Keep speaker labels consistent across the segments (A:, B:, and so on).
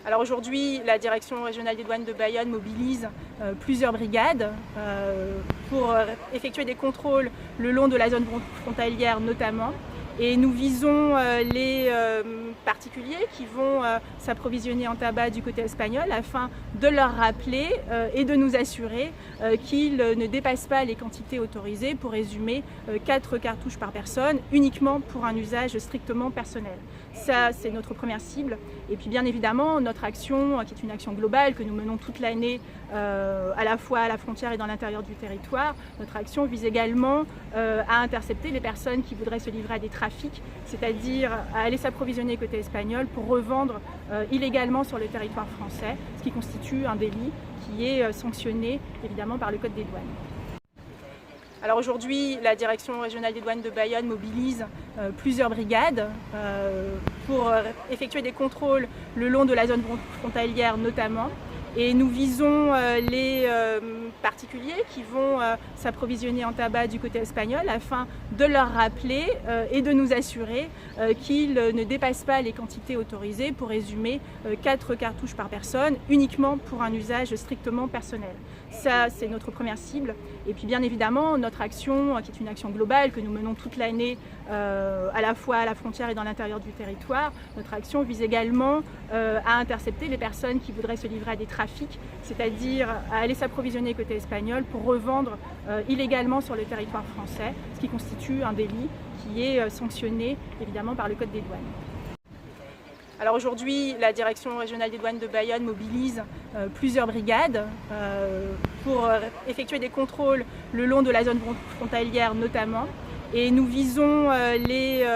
A: Alors aujourd'hui, la direction régionale des douanes de Bayonne mobilise plusieurs brigades pour effectuer des contrôles le long de la zone frontalière notamment. Et nous visons les particuliers qui vont s'approvisionner en tabac du côté espagnol afin de leur rappeler et de nous assurer qu'ils ne dépassent pas les quantités autorisées, pour résumer 4 cartouches par personne, uniquement pour un usage strictement personnel. Ça, c'est notre première cible. Et puis bien évidemment, notre action, qui est une action globale que nous menons toute l'année, à la fois à la frontière et dans l'intérieur du territoire, notre action vise également à intercepter les personnes qui voudraient se livrer à des trafics, c'est-à-dire à aller s'approvisionner côté espagnol pour revendre illégalement sur le territoire français, ce qui constitue un délit qui est sanctionné évidemment par le Code des douanes. Alors aujourd'hui, la direction régionale des douanes de Bayonne mobilise plusieurs brigades pour effectuer des contrôles le long de la zone frontalière notamment. Et nous visons les particuliers qui vont s'approvisionner en tabac du côté espagnol afin de leur rappeler et de nous assurer qu'ils ne dépassent pas les quantités autorisées, pour résumer 4 cartouches par personne, uniquement pour un usage strictement personnel. Ça, c'est notre première cible. Et puis bien évidemment, notre action, qui est une action globale que nous menons toute l'année, à la fois à la frontière et dans l'intérieur du territoire, notre action vise également à intercepter les personnes qui voudraient se livrer à des trafics, c'est-à-dire à aller s'approvisionner côté espagnol pour revendre illégalement sur le territoire français, ce qui constitue un délit qui est sanctionné évidemment par le Code des douanes. Alors aujourd'hui, la direction régionale des douanes de Bayonne mobilise plusieurs brigades pour effectuer des contrôles le long de la zone frontalière notamment. Et nous visons les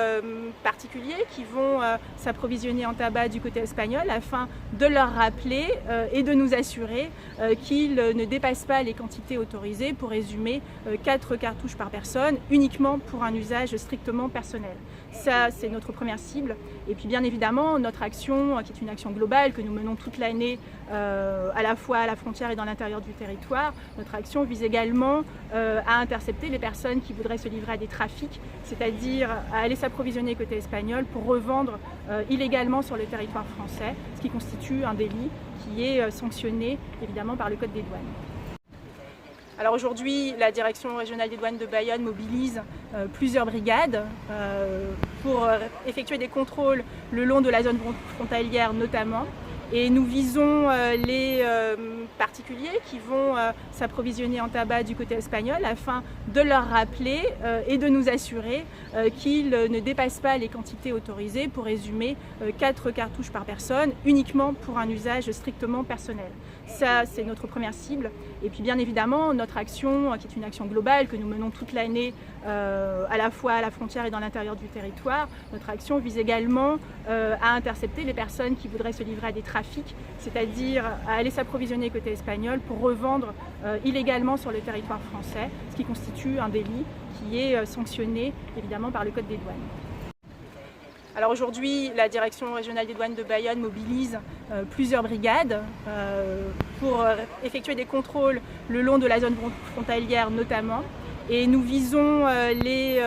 A: particuliers qui vont s'approvisionner en tabac du côté espagnol afin de leur rappeler et de nous assurer qu'ils ne dépassent pas les quantités autorisées, pour résumer 4 cartouches par personne, uniquement pour un usage strictement personnel. Ça, c'est notre première cible. Et puis bien évidemment, notre action, qui est une action globale que nous menons toute l'année, à la fois à la frontière et dans l'intérieur du territoire, notre action vise également à intercepter les personnes qui voudraient se livrer à des trafics, c'est-à-dire à aller s'approvisionner côté espagnol pour revendre illégalement sur le territoire français, ce qui constitue un délit qui est sanctionné évidemment par le Code des douanes. Alors aujourd'hui, la direction régionale des douanes de Bayonne mobilise plusieurs brigades pour effectuer des contrôles le long de la zone frontalière notamment. Et nous visons les particuliers qui vont s'approvisionner en tabac du côté espagnol afin de leur rappeler et de nous assurer qu'ils ne dépassent pas les quantités autorisées, pour résumer 4 cartouches par personne, uniquement pour un usage strictement personnel. Ça, c'est notre première cible. Et puis bien évidemment, notre action, qui est une action globale que nous menons toute l'année, à la fois à la frontière et dans l'intérieur du territoire, notre action vise également à intercepter les personnes qui voudraient se livrer à des trafics, c'est-à-dire à aller s'approvisionner côté espagnol pour revendre illégalement sur le territoire français, ce qui constitue un délit qui est sanctionné évidemment par le Code des douanes. Alors aujourd'hui, la direction régionale des douanes de Bayonne mobilise plusieurs brigades pour effectuer des contrôles le long de la zone frontalière notamment. Et nous visons les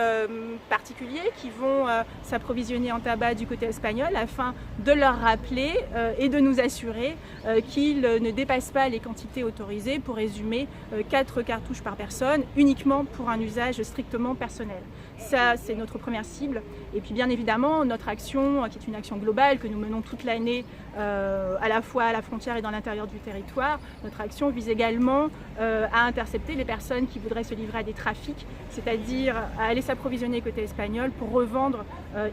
A: particuliers qui vont s'approvisionner en tabac du côté espagnol afin de leur rappeler et de nous assurer qu'ils ne dépassent pas les quantités autorisées, pour résumer 4 cartouches par personne, uniquement pour un usage strictement personnel. Ça, c'est notre première cible. Et puis bien évidemment, notre action, qui est une action globale que nous menons toute l'année, à la fois à la frontière et dans l'intérieur du territoire, notre action vise également à intercepter les personnes qui voudraient se livrer à des trafics, c'est-à-dire à aller s'approvisionner côté espagnol pour revendre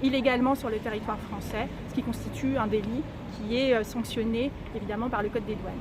A: illégalement sur le territoire français, ce qui constitue un délit qui est sanctionné évidemment par le Code des douanes.